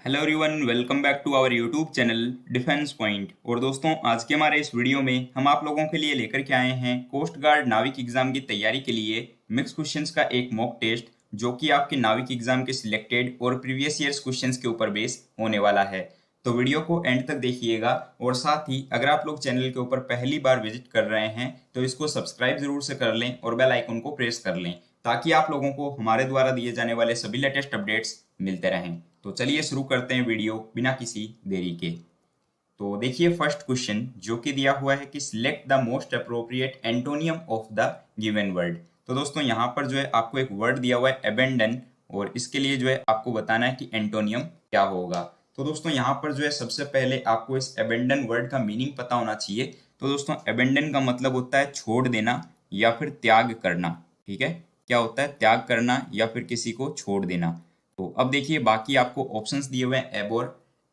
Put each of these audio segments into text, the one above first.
Hello everyone, welcome back to our YouTube channel defence point. और दोस्तों, आज के हमारे इस वीडियो में हम आप लोगों के लिए लेकर के आए हैं कोस्ट गार्ड नाविक एग्जाम की तैयारी के लिए मिक्स क्वेश्चंस का एक मॉक टेस्ट, जो कि आपके नाविक एग्जाम के सिलेक्टेड और प्रीवियस ईयर्स क्वेश्चंस के ऊपर बेस होने वाला है। तो वीडियो को एंड तक देखिएगा। और साथ ही अगर आप लोग चैनल के ऊपर पहली बार विजिट कर रहे हैं तो इसको सब्सक्राइब जरूर से कर लें और बेल आइकन को प्रेस कर लें, ताकि आप लोगों को हमारे द्वारा दिए जाने वाले सभी लेटेस्ट अपडेट्स मिलते रहें। तो चलिए शुरू करते हैं वीडियो बिना किसी देरी के। तो देखिए फर्स्ट क्वेश्चन जो कि दिया हुआ है कि select the most appropriate antonym of the given word. तो दोस्तों यहाँ पर जो है आपको एक वर्ड दिया हुआ है अबेंडन, और इसके लिए जो है आपको बताना है कि एंटोनियम क्या होगा। तो दोस्तों यहाँ पर जो है सबसे पहले आपको इस अबेंडन वर्ड का मीनिंग पता होना चाहिए। तो दोस्तों अबेंडन का मतलब होता है छोड़ देना या फिर त्याग करना। ठीक है, क्या होता है? त्याग करना या फिर किसी को छोड़ देना। तो अब देखिए बाकी आपको ऑप्शंस दिए हुए हैं एबोर,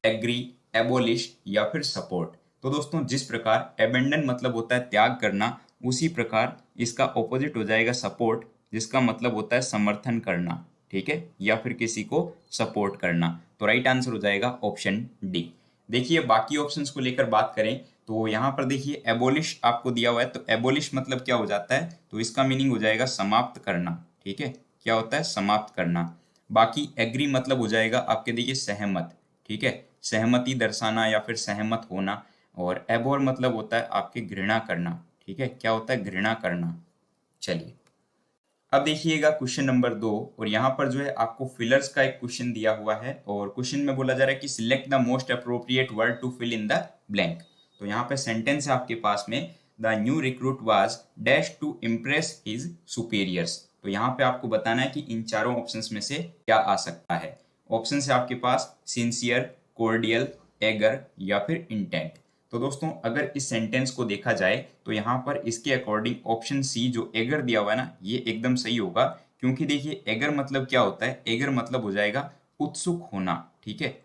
एग्री, एबोलिश या फिर सपोर्ट। तो दोस्तों जिस प्रकार एबेंडन मतलब होता है त्याग करना, उसी प्रकार इसका ऑपोजिट हो जाएगा सपोर्ट, जिसका मतलब होता है समर्थन करना। ठीक है, या फिर किसी को सपोर्ट करना। तो राइट आंसर हो जाएगा ऑप्शन डी। देखिए बाकी ऑप्शंस को लेकर बात करें तो यहाँ पर देखिए एबोलिश आपको दिया हुआ है। तो एबोलिश मतलब क्या हो जाता है? तो इसका मीनिंग हो जाएगा समाप्त करना। ठीक है, क्या होता है? समाप्त करना। बाकी एग्री मतलब हो जाएगा आपके देखिए सहमत। ठीक है, सहमति दर्शाना या फिर सहमत होना। और एबोर मतलब होता है आपके घृणा करना। ठीक है, क्या होता है? घृणा करना। चलिए अब देखिएगा क्वेश्चन नंबर 2। और यहाँ पर जो है आपको फिलर्स का एक क्वेश्चन दिया हुआ है, और क्वेश्चन में बोला जा रहा है कि select the most appropriate word to fill in the blank. तो यहाँ पे सेंटेंस है आपके पास में, the new recruit was dash to impress his superiors. तो यहाँ पे आपको बताना है कि इन चारों ऑप्शंस में से क्या आ सकता है। ऑप्शन है आपके पास सिंसियर, कोर्डियल, एगर या फिर इंटेंट। तो दोस्तों अगर इस सेंटेंस को देखा जाए तो यहाँ पर इसके अकॉर्डिंग ऑप्शन सी जो एगर दिया हुआ है ना, ये एकदम सही होगा। क्योंकि देखिए एगर मतलब क्या होता है? एगर मतलब हो जाएगा उत्सुक होना। ठीक है,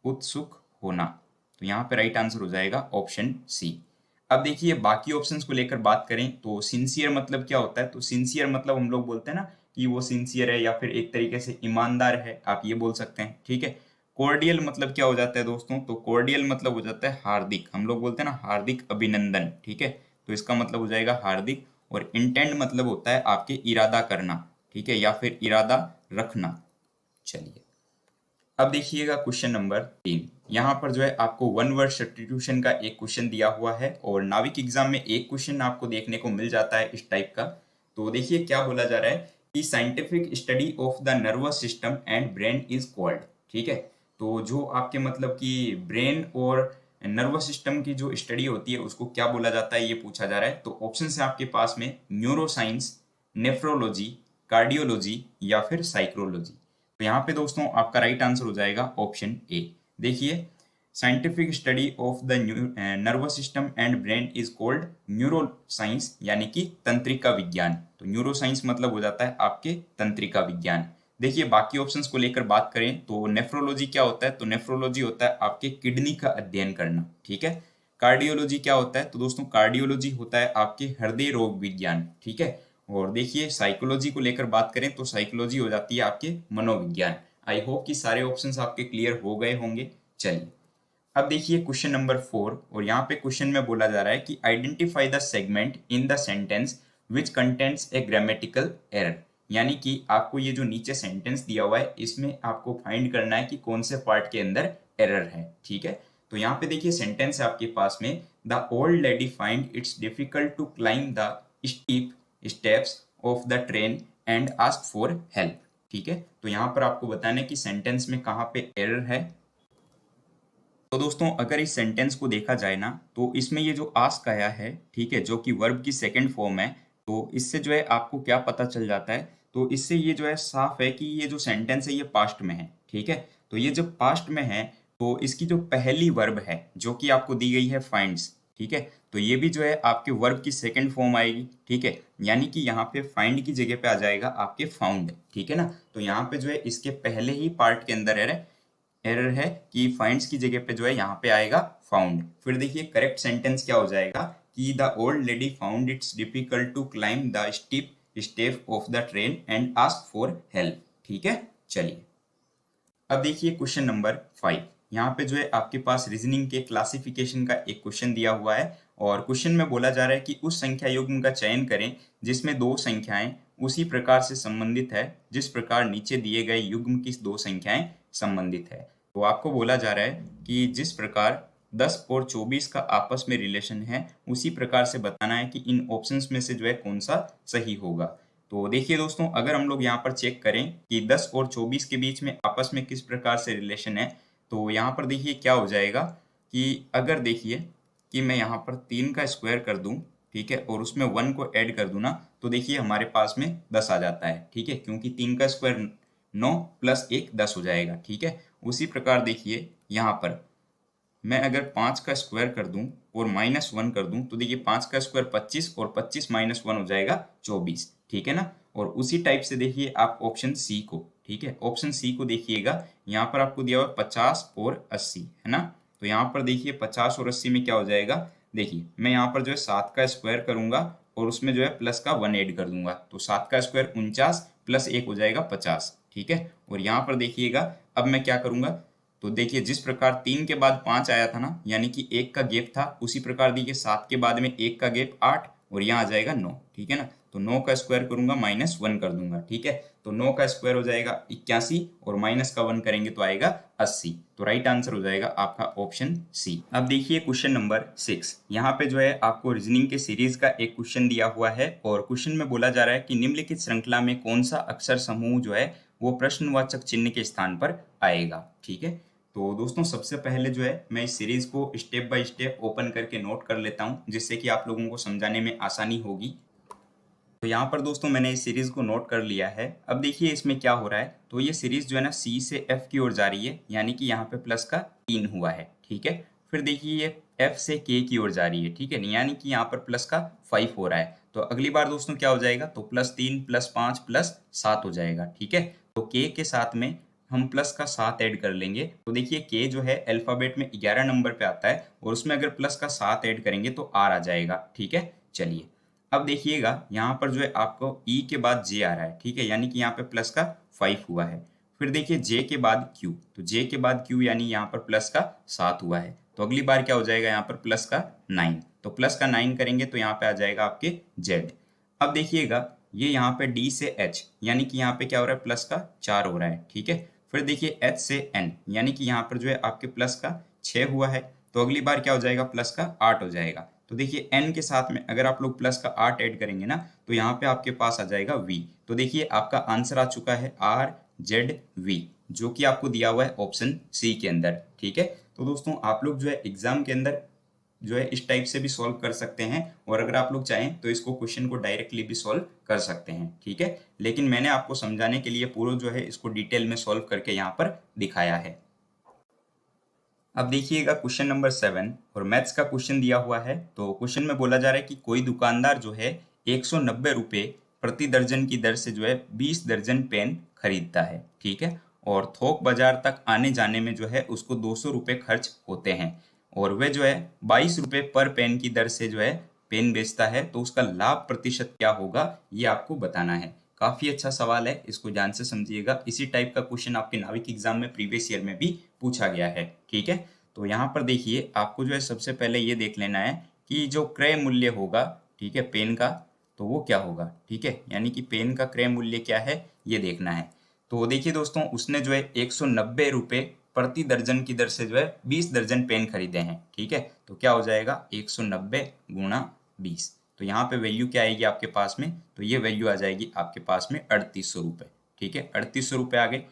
उत्सुक होना। तो यहाँ पे राइट आंसर हो जाएगा ऑप्शन सी। अब देखिए बाकी ऑप्शंस को लेकर बात करें तो सिंसियर मतलब क्या होता है? तो सिंसियर मतलब हम लोग बोलते हैं ना कि वो सिंसियर है या फिर एक तरीके से ईमानदार है, आप ये बोल सकते हैं। ठीक है, कोर्डियल मतलब क्या हो जाता है दोस्तों? तो कोर्डियल मतलब हो जाता है हार्दिक, हम लोग बोलते हैं ना हार्दिक अभिनंदन। ठीक है, तो इसका मतलब हो जाएगा हार्दिक। और इंटेंट मतलब होता है आपके इरादा करना। ठीक है, या फिर इरादा रखना। चलिए अब देखिएगा क्वेश्चन नंबर 3। यहाँ पर जो है आपको वन वर्ड सब्स्टिट्यूशन का एक क्वेश्चन दिया हुआ है, और नाविक एग्जाम में एक क्वेश्चन आपको देखने को मिल जाता है इस टाइप का। तो देखिए क्या बोला जा रहा है कि scientific study of the nervous system and brain is called. ठीक है, तो जो आपके मतलब कि ब्रेन और नर्वस सिस्टम की जो स्टडी होती है उसको क्या बोला जाता है, ये पूछा जा रहा है। तो ऑप्शन है आपके पास में न्यूरो साइंस, नेफ्रोलॉजी, कार्डियोलॉजी या फिर साइकोलॉजी। तो यहाँ पे दोस्तों आपका राइट आंसर हो जाएगा ऑप्शन ए। देखिए scientific study of the nervous system and brain is called neuro science, यानी कि तंत्रिका विज्ञान। तो न्यूरो साइंस मतलब हो जाता है आपके तंत्रिका विज्ञान। देखिए बाकी ऑप्शंस को लेकर बात करें तो नेफ्रोलॉजी क्या होता है? तो नेफ्रोलॉजी होता है आपके किडनी का अध्ययन करना। ठीक है, कार्डियोलॉजी क्या होता है? तो दोस्तों कार्डियोलॉजी होता है आपके हृदय रोग विज्ञान। ठीक है, और देखिए साइकोलॉजी को लेकर बात करें तो साइकोलॉजी हो जाती है आपके मनोविज्ञान। आई होप कि सारे ऑप्शंस आपके क्लियर हो गए होंगे। चलिए अब देखिए क्वेश्चन नंबर 4। और यहाँ पे क्वेश्चन में बोला जा रहा है कि identify the segment in the sentence which contents A grammatical error. यानी कि आपको ये जो नीचे सेंटेंस दिया हुआ है इसमें आपको फाइंड करना है कि कौन से पार्ट के अंदर एरर है। ठीक है, तो यहाँ पे देखिए सेंटेंस है आपके पास में, the old lady find its difficult to climb the steep steps of the train and ask for help. ठीक है, तो यहाँ पर आपको बताना है कि सेंटेंस में कहाँ पे एरर है। तो दोस्तों अगर इस सेंटेंस को देखा जाए ना तो इसमें ये जो आस्क आया है, ठीक है, जो कि वर्ब की सेकंड फॉर्म है, तो इससे जो है आपको क्या पता चल जाता है? तो इससे ये जो है साफ है कि ये जो सेंटेंस है ये पास्ट में है। ठीक है, तो ये जब पास्ट में है तो इसकी जो पहली वर्ब है जो कि आपको दी गई है फाइंड्स। ठीक है, तो ये भी जो है आपके वर्ब की सेकंड फॉर्म आएगी। ठीक है, यानी कि यहाँ पे फाइंड की जगह पे आ जाएगा आपके फाउंड। ठीक है ना, तो यहाँ पे जो है इसके पहले ही पार्ट के अंदर एरर है कि फाइंड्स की जगह पे जो है यहाँ पे आएगा फाउंड। फिर देखिए करेक्ट सेंटेंस क्या हो जाएगा कि the old lady found its difficult to climb the steep step of the train and ask for help. ठीक है, चलिए अब देखिए क्वेश्चन नंबर 5। यहाँ पे जो है आपके पास रीजनिंग के क्लासिफिकेशन का एक क्वेश्चन दिया हुआ है और क्वेश्चन में बोला जा रहा है कि उस संख्या युग्म का चयन करें जिसमें दो संख्याएं उसी प्रकार से संबंधित है जिस प्रकार नीचे दिए गए युग्म की दो संख्याएं संबंधित है। तो आपको बोला जा रहा है कि जिस प्रकार 10 और 24 का आपस में रिलेशन है उसी प्रकार से बताना है कि इन ऑप्शंस में से जो है कौन सा सही होगा। तो देखिए दोस्तों, अगर हम लोग यहाँ पर चेक करें कि 10 और 24 के बीच में आपस में किस प्रकार से रिलेशन है, तो यहाँ पर देखिए क्या हो जाएगा कि अगर देखिए कि मैं यहाँ पर 3 का स्क्वायर कर दूं, ठीक है, और उसमें 1 को ऐड कर दूं ना, तो देखिए हमारे पास में 10 आ जाता है, ठीक है, क्योंकि 3 का स्क्वायर 9 प्लस 1 10 हो जाएगा, ठीक है। उसी प्रकार देखिए यहाँ पर मैं अगर 5 का स्क्वायर कर दूं और -1 कर दूं, तो देखिए 5 का स्क्वायर 25 और 25 माइनस 1 हो जाएगा 24, ठीक है ना। और उसी टाइप से देखिए आप ऑप्शन सी को, ठीक है, ऑप्शन सी को देखिएगा, यहाँ पर आपको दिया हुआ 50 और 80, है ना। तो यहाँ पर देखिए 50 और 80 में क्या हो जाएगा, देखिए मैं यहाँ पर जो है 7 का स्क्वायर करूंगा और उसमें जो है प्लस का 1 ऐड कर दूंगा, तो 7 का स्क्वायर 49 प्लस 1 हो जाएगा 50, ठीक है। और यहाँ पर देखिएगा अब मैं क्या करूंगा, तो देखिए जिस प्रकार 3 के बाद 5 आया था ना, यानी कि 1 का गैप था, उसी प्रकार देखिए 7 के बाद में 1 का गैप 8 और यहाँ आ जाएगा 9, ठीक है ना। तो 9 का स्क्वायर करूंगा -1 कर दूंगा, ठीक है। तो 9 का स्क्वायर हो जाएगा 81 और माइनस का 1 करेंगे तो आएगा 80। तो राइट आंसर हो जाएगा आपका ऑप्शन सी। अब देखिए क्वेश्चन नंबर 6। यहाँ पे जो है आपको रीजनिंग के सीरीज का एक क्वेश्चन दिया हुआ है और क्वेश्चन में बोला जा रहा है कि निम्नलिखित श्रृंखला में कौन सा अक्षर समूह जो है वो प्रश्नवाचक चिन्ह के स्थान पर आएगा, ठीक है। तो दोस्तों सबसे पहले जो है मैं इस सीरीज को स्टेप बाय स्टेप ओपन करके नोट कर लेता हूं, जिससे कि आप लोगों को समझाने में आसानी होगी। तो यहाँ पर दोस्तों मैंने इस सीरीज को नोट कर लिया है। अब देखिए इसमें क्या हो रहा है, तो ये सीरीज जो है ना सी से एफ की ओर जा रही है, यानी कि यहाँ पे प्लस का 3 हुआ है, ठीक है। फिर देखिए ये एफ से के की ओर जा रही है, ठीक है, यानी कि यहाँ पर प्लस का 5 हो रहा है। तो अगली बार दोस्तों क्या हो जाएगा, तो +3 +5 +7 हो जाएगा, ठीक है। तो के साथ में हम प्लस का 7 ऐड कर लेंगे, तो देखिए के जो है अल्फाबेट में 11 नंबर पे आता है और उसमें अगर प्लस का 7 ऐड करेंगे तो आर आ जाएगा, ठीक है। चलिए अब देखिएगा यहाँ पर जो है आपको ई के बाद जे आ रहा है, ठीक है, यानी कि यहाँ पे प्लस का 5 हुआ है। फिर देखिए जे के बाद क्यू, तो जे के बाद क्यू यानी यहाँ पर प्लस का 7 हुआ है। तो अगली बार क्या हो जाएगा, यहाँ पर प्लस का 9, तो प्लस का 9 करेंगे तो यहाँ पे आ जाएगा आपके जेड। अब देखिएगा ये यहाँ पे डी से एच, यानी कि यहाँ पे क्या हो रहा है, प्लस का 4 हो रहा है, ठीक है। फिर देखिए एच से एन, यानी कि यहाँ पर जो है आपके प्लस का 6 हुआ है। तो अगली बार क्या हो जाएगा, प्लस का 8 हो जाएगा। तो देखिए n के साथ में अगर आप लोग प्लस का 8 ऐड करेंगे ना, तो यहाँ पे आपके पास आ जाएगा v। तो देखिए आपका आंसर आ चुका है RZV, जो कि आपको दिया हुआ है ऑप्शन सी के अंदर, ठीक है। तो दोस्तों आप लोग जो है एग्जाम के अंदर जो है इस टाइप से भी सॉल्व कर सकते हैं और अगर आप लोग चाहें तो इसको क्वेश्चन को डायरेक्टली भी सॉल्व कर सकते हैं, ठीक है। लेकिन मैंने आपको समझाने के लिए पूरा जो है इसको डिटेल में सॉल्व करके यहाँ पर दिखाया है। अब देखिएगा क्वेश्चन नंबर 7 और मैथ्स का क्वेश्चन दिया हुआ है। तो क्वेश्चन में बोला जा रहा है कि कोई दुकानदार जो है 190 रुपये प्रति दर्जन की दर से जो है 20 दर्जन पेन खरीदता है, ठीक है, और थोक बाजार तक आने जाने में जो है उसको 200 रुपये खर्च होते हैं और वह जो है 22 रुपये पर पेन की दर से जो है पेन बेचता है, तो उसका लाभ प्रतिशत क्या होगा ये आपको बताना है। काफी अच्छा सवाल है, इसको ध्यान से समझिएगा। इसी टाइप का क्वेश्चन आपके नाविक एग्जाम में प्रीवियस ईयर में भी पूछा गया है, ठीक है। तो यहाँ पर देखिए आपको जो है सबसे पहले ये देख लेना है कि जो क्रय मूल्य होगा, ठीक है, पेन का, तो वो क्या होगा, ठीक है, यानी कि पेन का क्रय मूल्य क्या है ये देखना है। तो देखिए दोस्तों उसने जो है 190 रुपये प्रति दर्जन की दर से जो है 20 दर्जन पेन खरीदे हैं, ठीक है। तो क्या हो जाएगा 190 गुणा 20, तो यहाँ पे वैल्यू क्या आएगी आपके पास में, तो ये वैल्यू आ जाएगी आपके पास में 3800 रुपये, ठीक है, 3800 रुपये आ गए।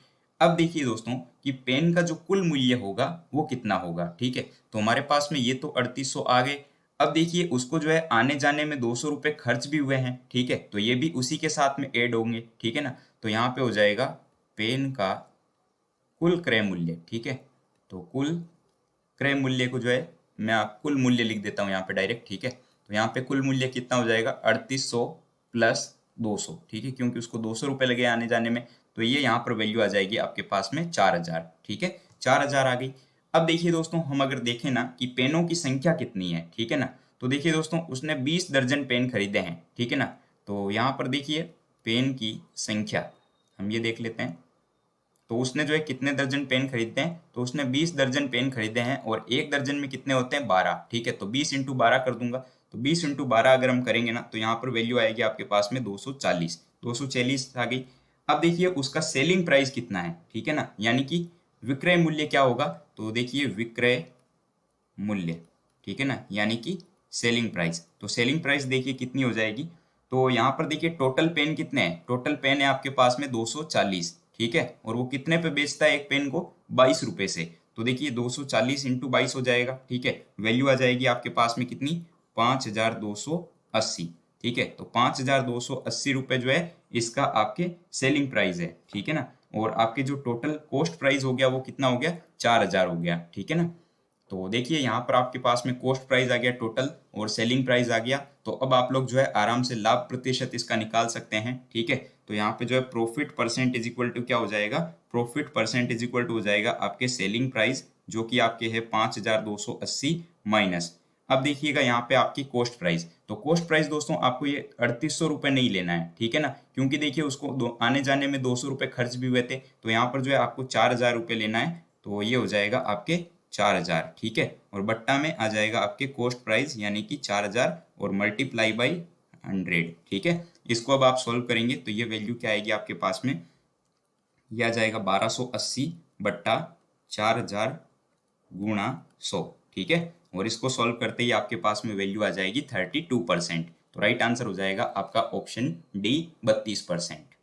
अब देखिए दोस्तों कि पेन का जो कुल मूल्य होगा वो कितना होगा, ठीक है। तो हमारे पास में ये तो 3800 आ गए। अब देखिए उसको जो है आने जाने में 200 रुपये खर्च भी हुए हैं, ठीक है, तो ये भी उसी के साथ में ऐड होंगे, ठीक है ना। तो यहाँ पे हो जाएगा पेन का कुल क्रय मूल्य, ठीक है। तो कुल क्रय मूल्य को जो है मैं आप कुल मूल्य लिख देता हूँ यहाँ पे डायरेक्ट, ठीक है। तो यहाँ पे कुल मूल्य कितना हो जाएगा 3800 प्लस 200, ठीक है, क्योंकि उसको 200 रुपये लगे आने जाने में, तो ये यहाँ पर वैल्यू आ जाएगी आपके पास में 4000, ठीक है, 4000 आ गई। अब देखिए दोस्तों हम अगर देखें ना कि पेनों की संख्या कितनी है, ठीक है ना, तो देखिए दोस्तों उसने 20 दर्जन पेन खरीदे हैं, ठीक है ना। तो यहाँ पर देखिए पेन की संख्या हम ये देख लेते हैं, तो उसने जो है कितने दर्जन पेन खरीदते हैं, तो उसने 20 दर्जन पेन खरीदे हैं और एक दर्जन में कितने होते हैं 12, ठीक है। तो 20 इंटू 12 कर दूंगा, तो 20 इंटू 12 अगर हम करेंगे ना तो यहाँ पर वैल्यू आएगी आपके पास में 240 आ गई। अब देखिए उसका सेलिंग प्राइस कितना है, ठीक है ना, यानी कि विक्रय मूल्य क्या होगा, तो देखिए विक्रय मूल्य, ठीक है ना, यानी कि सेलिंग प्राइस। तो सेलिंग प्राइस देखिए कितनी हो जाएगी, तो यहाँ पर देखिए टोटल पेन कितने हैं, टोटल पेन है आपके पास में 240, ठीक है, और वो कितने पे बेचता है एक पेन को, 22 रुपए से। तो देखिए 240 इंटू 22 हो जाएगा, ठीक है, वैल्यू आ जाएगी आपके पास में कितनी, 5280, ठीक है। तो 5280 रुपए जो है इसका आपके सेलिंग प्राइस है, ठीक है ना, और आपके जो टोटल कॉस्ट प्राइस हो गया वो कितना हो गया, 4000 हो गया, ठीक है ना। तो देखिए यहाँ पर आपके पास में कॉस्ट प्राइस आ गया टोटल और सेलिंग प्राइस आ गया। तो अब आप लोग जो है आराम से लाभ प्रतिशत इसका निकाल सकते हैं, ठीक है। तो यहाँ पे जो है profit percent is equal to क्या हो जाएगा, profit percent is equal to हो जाएगा आपके सेलिंग प्राइस जो कि आपके है 5280 माइनस। अब देखिएगा यहाँ पे आपकी कॉस्ट प्राइस, तो कॉस्ट प्राइस दोस्तों आपको ये 3800 रुपये नहीं लेना है, ठीक है ना, क्योंकि देखिए उसको आने जाने में 200 रुपये खर्च भी हुए थे। तो यहाँ पर जो है आपको 4000 रुपये लेना है, तो ये हो जाएगा आपके 4000, ठीक है, और बट्टा में आ जाएगा आपके कॉस्ट प्राइस यानी कि 4000 और मल्टीप्लाई बाई 100, ठीक है। इसको अब आप सॉल्व करेंगे तो ये वैल्यू क्या आएगी आपके पास में, ये आ जाएगा 1280 बट्टा 4000 गुणा 100, ठीक है, और इसको सॉल्व करते ही आपके पास में वैल्यू आ जाएगी 32%। तो राइट आंसर हो जाएगा आपका ऑप्शन डी 32%।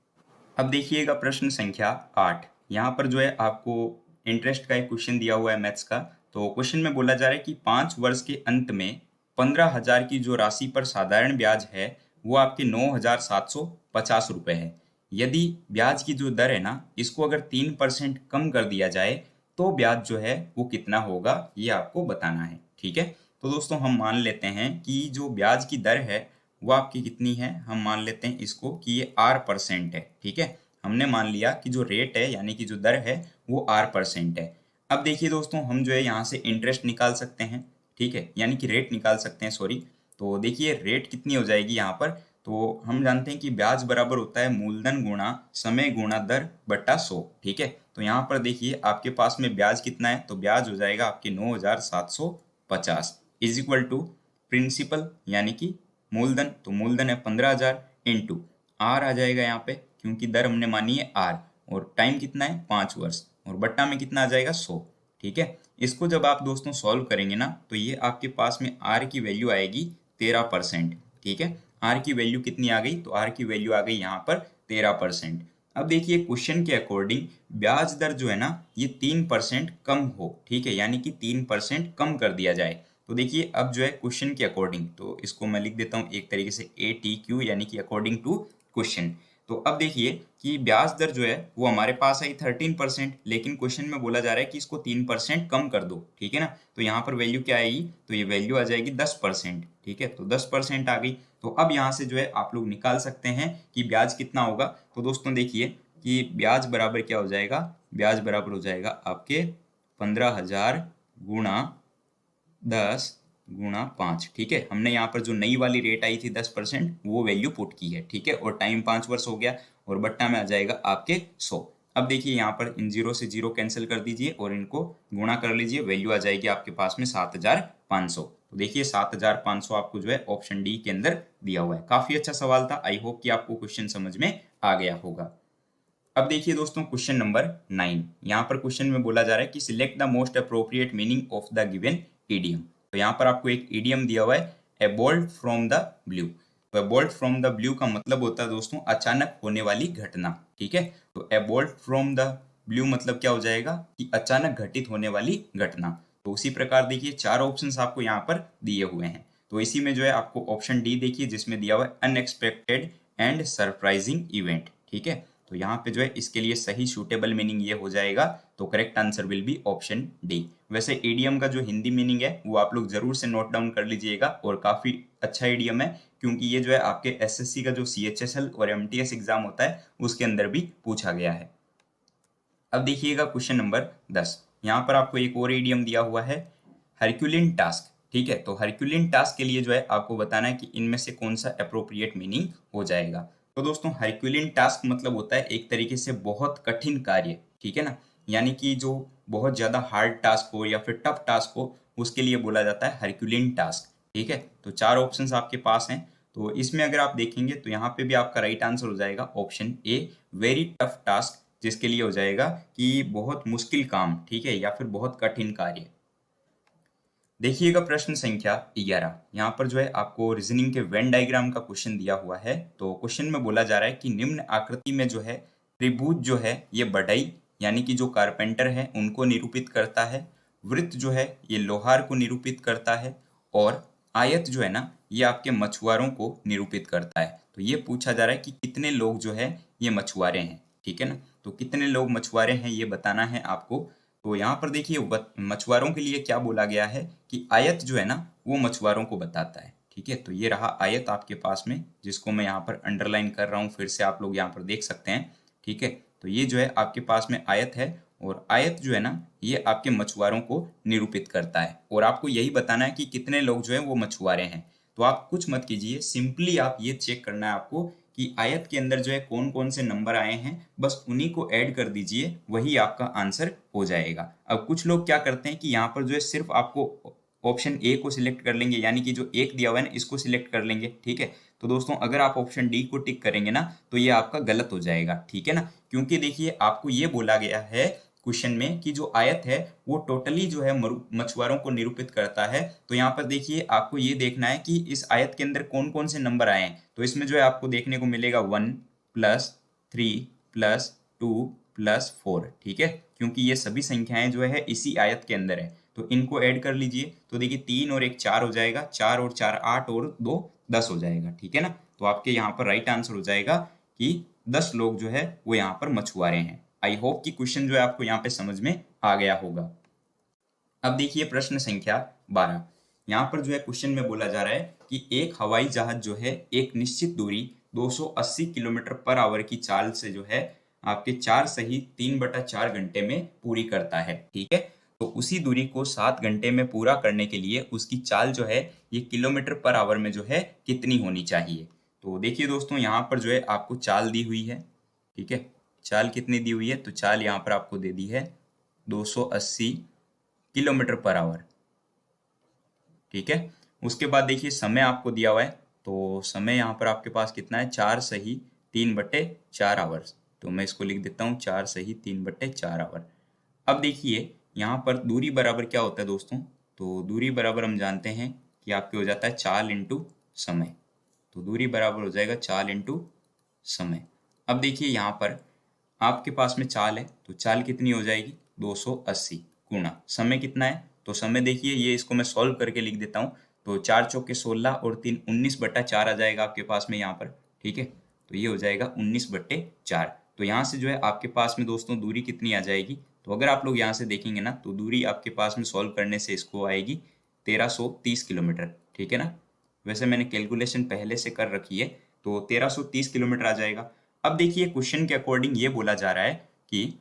अब देखिएगा प्रश्न संख्या 8, यहाँ पर जो है आपको इंटरेस्ट का एक क्वेश्चन दिया हुआ है मैथ्स का। तो क्वेश्चन में बोला जा रहा है कि 5 वर्ष के अंत में 15,000 की जो राशि पर साधारण ब्याज है वो आपके 9,750 रुपये है। यदि ब्याज की जो दर है ना इसको अगर 3% कम कर दिया जाए तो ब्याज जो है वो कितना होगा, ये आपको बताना है, ठीक है। तो दोस्तों हम मान लेते हैं कि जो ब्याज की दर है वो आपकी कितनी है, हम मान लेते हैं इसको कि ये R% है, ठीक है। हमने मान लिया कि जो रेट है यानी कि जो दर है वो R% है। अब देखिए दोस्तों हम जो है यहाँ से इंटरेस्ट निकाल सकते हैं, ठीक है, यानी कि रेट निकाल सकते हैं, सॉरी। तो देखिए रेट कितनी हो जाएगी यहाँ पर, तो हम जानते हैं कि ब्याज बराबर होता है मूलधन गुणा समय गुणा दर बट्टा 100, ठीक है। तो यहाँ पर देखिए आपके पास में ब्याज कितना है, तो ब्याज हो जाएगा आपके 9,750 इज इक्वल टू प्रिंसिपल यानी कि मूलधन, तो मूलधन है 15,000 इंटू आर आ जाएगा यहाँ पे क्योंकि दर हमने मानी है आर, और टाइम कितना है 5 वर्ष, और बट्टा में कितना आ जाएगा 100, ठीक है। इसको जब आप दोस्तों सॉल्व करेंगे ना तो ये आपके पास में आर की वैल्यू आएगी 13%, ठीक है। आर की वैल्यू कितनी आ गई, तो आर की वैल्यू आ गई यहाँ पर 13%। अब देखिए क्वेश्चन के अकॉर्डिंग ब्याज दर जो है ना ये 3% कम हो, ठीक है, यानी कि 3% कम कर दिया जाए। तो देखिए अब जो है क्वेश्चन के अकॉर्डिंग, तो इसको मैं लिख देता हूँ एक तरीके से ATQ यानी कि अकॉर्डिंग टू क्वेश्चन। तो अब देखिए कि ब्याज दर जो है वो हमारे पास आई 13%, लेकिन क्वेश्चन में बोला जा रहा है कि इसको 3% कम कर दो, ठीक है ना। तो यहाँ पर वैल्यू क्या आएगी, तो ये वैल्यू आ जाएगी 10%, ठीक है। तो 10% आ गई। तो अब यहाँ से जो है आप लोग निकाल सकते हैं कि ब्याज कितना होगा। तो दोस्तों देखिए कि ब्याज बराबर क्या हो जाएगा, ब्याज बराबर हो जाएगा आपके 15,000 गुणा 10 गुणा 5, ठीक है। हमने यहाँ पर जो नई वाली रेट आई थी 10% वो वैल्यू पुट की है, ठीक है, और टाइम 5 वर्ष हो गया, और बट्टा में आ जाएगा आपके 100। अब देखिए यहाँ पर इन जीरो से जीरो कैंसिल कर दीजिए और इनको गुणा कर लीजिए, वैल्यू आ जाएगी आपके पास में 7,500। तो देखिए 7,500 आपको जो है ऑप्शन डी के अंदर दिया हुआ है। काफी अच्छा सवाल था, आई होप कि आपको क्वेश्चन समझ में आ गया होगा। अब देखिए दोस्तों क्वेश्चन नंबर 9, यहाँ पर क्वेश्चन में बोला जा रहा है कि select the most appropriate meaning of the given idiom. तो यहाँ पर आपको एक इडियम दिया हुआ है, a bolt from the blue. तो a bolt from the blue का मतलब होता है दोस्तों अचानक होने वाली घटना, ठीक है। तो a bolt from the blue मतलब क्या हो जाएगा कि अचानक घटित होने वाली घटना। तो उसी प्रकार देखिए 4 ऑप्शंस आपको यहाँ पर दिए हुए हैं। तो इसी में जो है आपको ऑप्शन डी देखिए जिसमें दिया हुआ है अनएक्सपेक्टेड एंड सरप्राइजिंग इवेंट, ठीक है। तो यहाँ पे जो है इसके लिए सही सूटेबल मीनिंग ये हो जाएगा, तो correct answer will be option D. वैसे ईडीएम का जो हिंदी मीनिंग है वो आप लोग जरूर से नोट डाउन कर लीजिएगा, और काफी अच्छा ईडीएम है क्योंकि ये जो है आपके एसएससी का जो CHSL और MTS एग्जाम होता है उसके अंदर भी पूछा गया है। अब देखिएगा क्वेश्चन नंबर 10, यहाँ पर आपको एक और ईडीएम दिया हुआ है हरक्यूलिन टास्क, ठीक है। तो हरक्यूलिन टास्क के लिए जो है आपको बताना है कि इनमें से कौन सा अप्रोप्रिएट मीनिंग हो जाएगा। तो दोस्तों हरक्यूलिन टास्क मतलब होता है एक तरीके से बहुत कठिन कार्य, ठीक है ना। यानी कि जो बहुत ज्यादा हार्ड टास्क हो या फिर टफ टास्क हो, उसके लिए बोला जाता है हरक्यूलिन टास्क। ठीक है, तो 4 ऑप्शंस आपके पास हैं। तो इसमें अगर आप देखेंगे तो यहाँ पे भी आपका राइट आंसर हो जाएगा option A, very tough task, जिसके लिए हो जाएगा कि बहुत मुश्किल काम, ठीक है, या फिर बहुत कठिन कार्य। देखिएगा प्रश्न संख्या 11। यहाँ पर जो है आपको रीजनिंग के वेन डायग्राम का क्वेश्चन दिया हुआ है। तो क्वेश्चन में बोला जा रहा है कि निम्न आकृति में जो है त्रिभुज जो है ये बढ़ई यानी कि जो कारपेंटर है उनको निरूपित करता है, वृत्त जो है ये लोहार को निरूपित करता है, और आयत जो है ना ये आपके मछुआरों को निरूपित करता है। तो ये पूछा जा रहा है कि कितने लोग जो है ये मछुआरे हैं, ठीक है ना। तो कितने लोग मछुआरे हैं ये बताना है आपको। तो यहाँ पर देखिए मछुआरों के लिए क्या बोला गया है कि आयत जो है ना वो मछुआरों को बताता है, ठीक है। तो ये रहा आयत आपके पास में, जिसको मैं यहाँ पर अंडरलाइन कर रहा हूँ, फिर से आप लोग यहाँ पर देख सकते हैं, ठीक है। तो ये जो है आपके पास में आयत है, और आयत जो है ना ये आपके मछुआरों को निरूपित करता है, और आपको यही बताना है कि कितने लोग जो है वो मछुआरे हैं। तो आप कुछ मत कीजिए, सिंपली आप ये चेक करना है आपको कि आयत के अंदर जो है कौन कौन से नंबर आए हैं, बस उन्हीं को ऐड कर दीजिए, वही आपका आंसर हो जाएगा। अब कुछ लोग क्या करते हैं कि यहाँ पर जो है सिर्फ आपको ऑप्शन ए को सिलेक्ट कर लेंगे, यानी कि जो एक दिया हुआ है ना इसको सिलेक्ट कर लेंगे, ठीक है। तो दोस्तों अगर आप ऑप्शन डी को टिक करेंगे ना तो ये आपका गलत हो जाएगा, ठीक है ना। क्योंकि देखिए आपको ये बोला गया है क्वेश्चन में कि जो आयत है वो टोटली जो है मछुआरों को निरूपित करता है। तो यहाँ पर देखिए आपको ये देखना है कि इस आयत के अंदर कौन कौन से नंबर आए हैं। तो इसमें जो है आपको देखने को मिलेगा 1 + 3 + 2 + 4, ठीक है, क्योंकि ये सभी संख्याएं जो है इसी आयत के अंदर है। तो इनको ऐड कर लीजिए, तो देखिए 3 और 1 4 हो जाएगा, 4 और 4 8 और 2 10 हो जाएगा, ठीक है ना। तो आपके यहाँ पर राइट आंसर हो जाएगा कि 10 लोग जो है वो यहाँ पर मछुआरे हैं। आई होप कि क्वेश्चन जो है आपको यहाँ पे समझ में आ गया होगा। अब देखिए प्रश्न संख्या 12। यहाँ पर जो है क्वेश्चन में बोला जा रहा है कि एक हवाई जहाज जो है एक निश्चित दूरी 280 किलोमीटर/आवर की चाल से जो है आपके 4 सही 3/4 घंटे में पूरी करता है, ठीक है। तो उसी दूरी को 7 घंटे में पूरा करने के लिए उसकी चाल जो है ये किलोमीटर/आवर में जो है कितनी होनी चाहिए। तो देखिए दोस्तों यहाँ पर जो है आपको चाल दी हुई है, ठीक है। चाल कितनी दी हुई है, तो चाल यहाँ पर आपको दे दी है 280 किलोमीटर/आवर, ठीक है। उसके बाद देखिए समय आपको दिया हुआ है, तो समय यहाँ पर आपके पास कितना है, 4 सही 3/4 आवर्स। तो मैं इसको लिख देता हूँ 4 सही 3/4 आवर। अब देखिए यहाँ पर दूरी बराबर क्या होता है दोस्तों, तो दूरी बराबर हम जानते हैं कि आपके हो जाता है चाल इंटू समय। तो दूरी बराबर हो जाएगा चाल इंटू समय। अब देखिए यहाँ पर आपके पास में चाल है, तो चाल कितनी हो जाएगी 280 गुणा समय कितना है, तो समय देखिए ये इसको मैं सॉल्व करके लिख देता हूँ। तो 4 चौके 16 और 3 19/4 आ जाएगा आपके पास में यहाँ पर, ठीक है। तो ये हो जाएगा 19/4। तो यहाँ से जो है आपके पास में दोस्तों दूरी कितनी आ जाएगी, तो अगर आप लोग यहाँ से देखेंगे ना तो दूरी आपके पास में सॉल्व करने से इसको आएगी 1330 किलोमीटर, ठीक है ना। वैसे मैंने कैलकुलेशन पहले से कर रखी है, तो 1330 किलोमीटर आ जाएगा। अब देखिए क्वेश्चन के अकॉर्डिंग ये बोला जा रहा है कि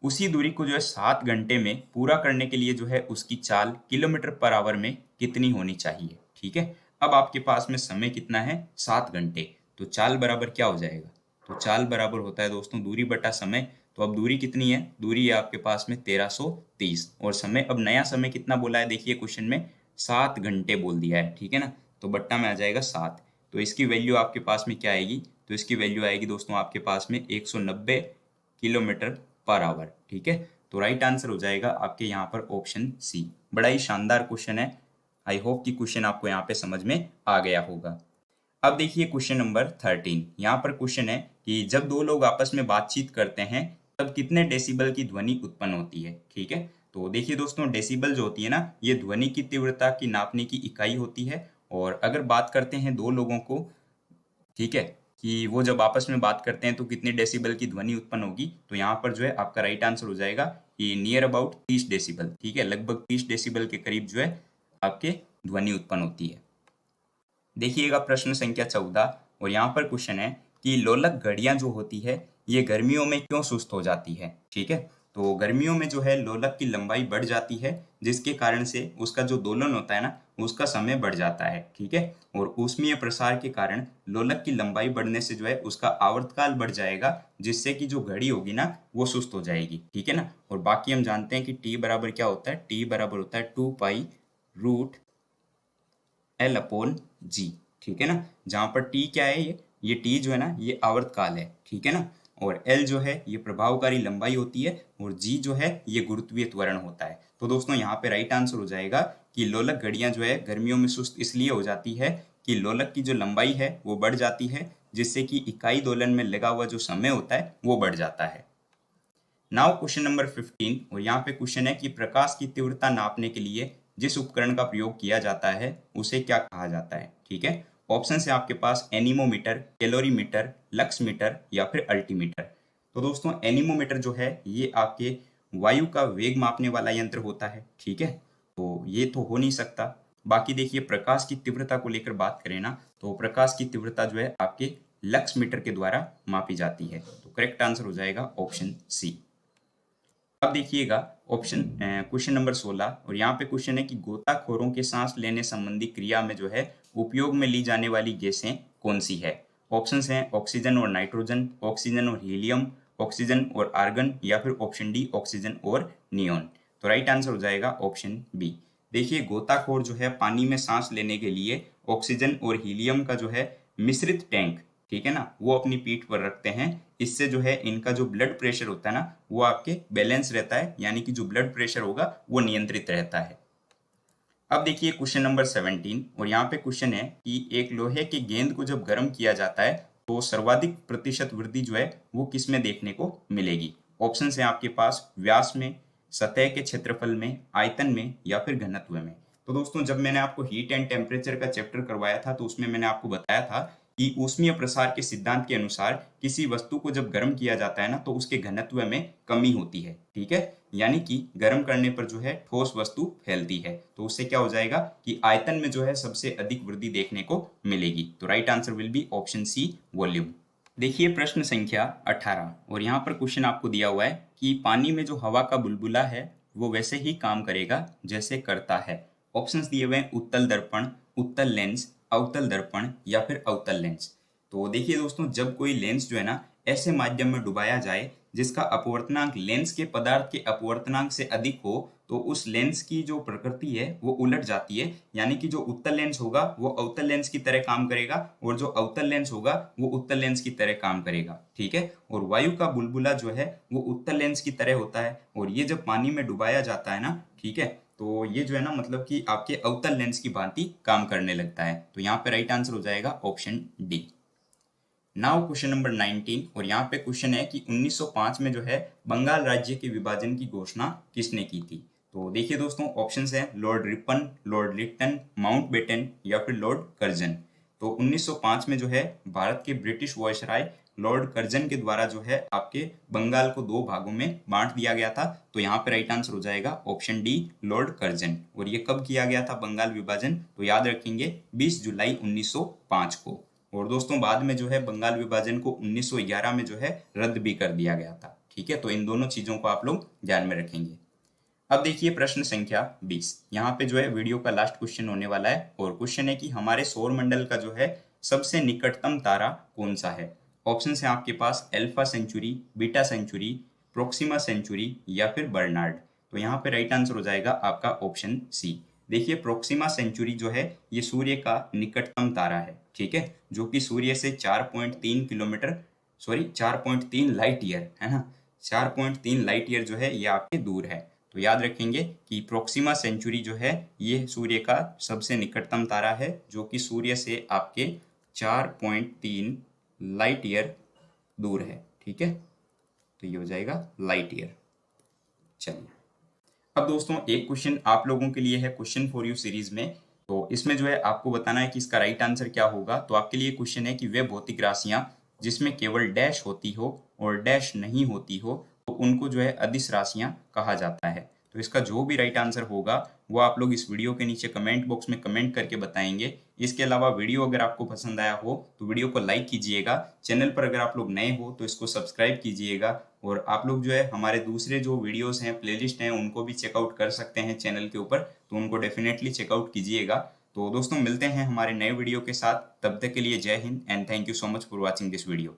उसी दूरी को जो है 7 घंटे में पूरा करने के लिए जो है उसकी चाल किलोमीटर/आवर में कितनी होनी चाहिए, ठीक है। अब आपके पास में समय कितना है 7 घंटे, तो चाल बराबर क्या हो जाएगा, तो चाल बराबर होता है दोस्तों दूरी बटा समय। तो अब दूरी कितनी है, दूरी है आपके पास में 1330, और समय अब नया समय कितना बोला है देखिए क्वेश्चन में 7 घंटे बोल दिया है, ठीक है ना। तो बट्टा में आ जाएगा 7, तो इसकी वैल्यू आपके पास में क्या आएगी, तो इसकी वैल्यू आएगी दोस्तों आपके पास में 190 किलोमीटर/आवर, ठीक है। तो राइट आंसर हो जाएगा आपके यहाँ पर ऑप्शन सी। बड़ा ही शानदार क्वेश्चन है। आई होप कि क्वेश्चन आपको यहाँ पे समझ में आ गया होगा। अब देखिए क्वेश्चन नंबर 13। यहाँ पर क्वेश्चन है कि जब दो लोग आपस में बातचीत करते हैं तब कितने डेसिबल की ध्वनि उत्पन्न होती है, ठीक है। तो देखिए दोस्तों डेसिबल जो होती है ना ये ध्वनि की तीव्रता की नापने की इकाई होती है। और अगर बात करते हैं दो लोगों को, ठीक है, कि वो जब आपस में बात करते हैं तो कितने डेसिबल की ध्वनि उत्पन्न होगी, तो यहाँ पर जो है आपका राइट आंसर हो जाएगा कि नियर अबाउट 30 डेसिबल, ठीक है, लगभग 30 डेसिबल के करीब जो है आपके ध्वनि उत्पन्न होती है। देखिएगा प्रश्न संख्या 14, और यहाँ पर क्वेश्चन है कि लोलक घड़ियां जो होती है ये गर्मियों में क्यों सुस्त हो जाती है, ठीक है। तो गर्मियों में जो है लोलक की लंबाई बढ़ जाती है, जिसके कारण से उसका जो दोलन होता है ना, उसका समय बढ़ जाता है। ठीक है, और ऊष्मीय प्रसार के कारण लोलक की लंबाई बढ़ने से जो है उसका आवर्तकाल बढ़ जाएगा, जिससे कि जो घड़ी होगी ना वो सुस्त हो जाएगी। ठीक है ना, और बाकी हम जानते हैं कि टी बराबर क्या होता है, टी बराबर होता है 2π√L/g। ठीक है ना, जहां पर टी क्या है, ये टी जो है ना ये आवर्तकाल है। ठीक है ना, और एल जो है ये प्रभावकारी लंबाई होती है, और जी जो है ये गुरुत्वीय त्वरण होता है। तो दोस्तों यहाँ पे राइट आंसर हो जाएगा कि लोलक घड़ियां जो है गर्मियों में सुस्त इसलिए हो जाती है कि लोलक की जो लंबाई है वो बढ़ जाती है, जिससे कि इकाई दोलन में लगा हुआ जो समय होता है वो बढ़ जाता है। नाउ क्वेश्चन नंबर 15, और यहाँ पे क्वेश्चन है कि प्रकाश की तीव्रता नापने के लिए जिस उपकरण का प्रयोग किया जाता है उसे क्या कहा जाता है। ठीक है, ऑप्शन है आपके पास एनीमोमीटर, कैलोरीमीटर, लक्स मीटर या फिर अल्टीमीटर। तो दोस्तों एनीमोमीटर जो है ये आपके वायु का वेग मापने वाला यंत्र होता है। ठीक है, तो ये तो हो नहीं सकता। बाकी देखिए प्रकाश की तीव्रता को लेकर बात करें ना, तो प्रकाश की तीव्रता जो है आपके लक्स मीटर के द्वारा मापी जाती है। तो करेक्ट आंसर हो जाएगा ऑप्शन सी। अब देखिएगा ऑप्शन क्वेश्चन नंबर 16, और यहाँ पे क्वेश्चन है कि गोताखोरों के सांस लेने संबंधी क्रिया में जो है उपयोग में ली जाने वाली गैसें कौन सी है। ऑप्शंस हैं ऑक्सीजन और नाइट्रोजन, ऑक्सीजन और हीलियम, ऑक्सीजन और आर्गन या फिर ऑप्शन डी ऑक्सीजन और नियोन। तो राइट आंसर हो जाएगा ऑप्शन बी। देखिए गोताखोर जो है पानी में सांस लेने के लिए ऑक्सीजन और हीलियम का जो है मिश्रित टैंक, ठीक है ना, वो अपनी पीठ पर रखते हैं। इससे जो है इनका जो ब्लड प्रेशर होता है ना वो आपके बैलेंस रहता है, यानी कि जो ब्लड प्रेशर होगा वो नियंत्रित रहता है। अब देखिए क्वेश्चन नंबर 17, और यहाँ पे क्वेश्चन है कि एक लोहे के गेंद को जब गर्म किया जाता है तो सर्वाधिक प्रतिशत वृद्धि जो है वो किस में देखने को मिलेगी। ऑप्शन है आपके पास व्यास में, सतह के क्षेत्रफल में, आयतन में या फिर घनत्व में। तो दोस्तों जब मैंने आपको हीट एंड टेम्परेचर का चैप्टर करवाया था तो उसमें मैंने आपको बताया था कि ऊष्मीय प्रसार के सिद्धांत के अनुसार किसी वस्तु को जब गर्म किया जाता है ना तो उसके घनत्व में कमी होती है। ठीक है, यानी कि गर्म करने पर जो है ठोस वस्तु फैलती है, तो उससे क्या हो जाएगा कि आयतन में जो है सबसे अधिक वृद्धि देखने को मिलेगी। तो right answer will be option C volume. देखिए प्रश्न संख्या 18, और यहाँ पर क्वेश्चन आपको दिया हुआ है कि पानी में जो हवा का बुलबुला है वो वैसे ही काम करेगा जैसे करता है। ऑप्शंस दिए हुए हैं उत्तल दर्पण, उत्तल लेंस, अवतल दर्पण या फिर अवतल लेंस। तो देखिए दोस्तों जब कोई लेंस जो है ना ऐसे माध्यम में डुबाया जाए जिसका अपवर्तनांक लेंस के पदार्थ के अपवर्तनांक से अधिक हो, तो उस लेंस की जो प्रकृति है वो उलट जाती है, यानी कि जो उत्तल लेंस होगा वो अवतल लेंस की तरह काम करेगा और जो अवतल लेंस होगा वो उत्तल लेंस की तरह काम करेगा। ठीक है, और वायु का बुलबुला जो है वो उत्तल लेंस की तरह होता है, और ये जब पानी में डुबाया जाता है ना, ठीक है, तो ये जो है ना मतलब कि आपके अवतल लेंस की भांति काम करने लगता है। तो यहाँ पे राइट आंसर हो जाएगा option D. Now question number 19, और यहाँ पे क्वेश्चन है कि 1905 में जो है बंगाल राज्य के विभाजन की घोषणा किसने की थी। तो देखिए दोस्तों ऑप्शंस हैं Lord Ripon, Lord Lytton, Mountbatten या फिर लॉर्ड कर्जन। तो 1905 में जो है भारत के ब्रिटिश वायसराय लॉर्ड कर्जन के द्वारा जो है आपके बंगाल को दो भागों में बांट दिया गया था। तो यहाँ पे राइट आंसर हो जाएगा ऑप्शन डी लॉर्ड कर्जन। और ये कब किया गया था बंगाल विभाजन, तो याद रखेंगे 20 जुलाई 1905 को। और दोस्तों बाद में जो है बंगाल विभाजन को 1911 में जो है रद्द भी कर दिया गया था। ठीक है, तो इन दोनों चीजों को आप लोग ध्यान में रखेंगे। अब देखिए प्रश्न संख्या 20, यहाँ पे जो है वीडियो का लास्ट क्वेश्चन होने वाला है, और क्वेश्चन है कि हमारे सौर मंडल का जो है सबसे निकटतम तारा कौन सा है। ऑप्शन है आपके पास Alpha Centauri, Beta Centauri, Proxima Centauri या फिर बर्नार्ड। तो यहाँ पे राइट आंसर हो जाएगा आपका ऑप्शन सी। देखिए प्रोक्सिमा सेंचुरी जो है ये सूर्य का निकटतम तारा है। ठीक है, जो कि सूर्य से 4.3 किलोमीटर, सॉरी 4.3 लाइट ईयर है ना, 4.3 लाइट ईयर जो है ये आपके दूर है। तो याद रखेंगे कि प्रोक्सिमा सेंचुरी जो है ये सूर्य का सबसे निकटतम तारा है, जो कि सूर्य से आपके 4.3 लाइट ईयर दूर है। ठीक है, तो ये हो जाएगा लाइट ईयर। चलिए अब दोस्तों एक क्वेश्चन आप लोगों के लिए है क्वेश्चन फॉर यू सीरीज में। तो इसमें जो है आपको बताना है कि इसका राइट आंसर क्या होगा। तो आपके लिए क्वेश्चन है कि वे भौतिक राशियां जिसमें केवल डैश होती हो और डैश नहीं होती हो तो उनको जो है अदिश राशियां कहा जाता है। तो इसका जो भी राइट आंसर होगा वो आप लोग इस वीडियो के नीचे कमेंट बॉक्स में कमेंट करके बताएंगे। इसके अलावा वीडियो अगर आपको पसंद आया हो तो वीडियो को लाइक कीजिएगा। चैनल पर अगर आप लोग नए हो तो इसको सब्सक्राइब कीजिएगा, और आप लोग जो है हमारे दूसरे जो वीडियोस हैं, प्लेलिस्ट हैं, उनको भी चेकआउट कर सकते हैं चैनल के ऊपर, तो उनको डेफिनेटली चेकआउट कीजिएगा। तो दोस्तों मिलते हैं हमारे नए वीडियो के साथ, तब तक के लिए जय Hind and thank you so much for watching this video.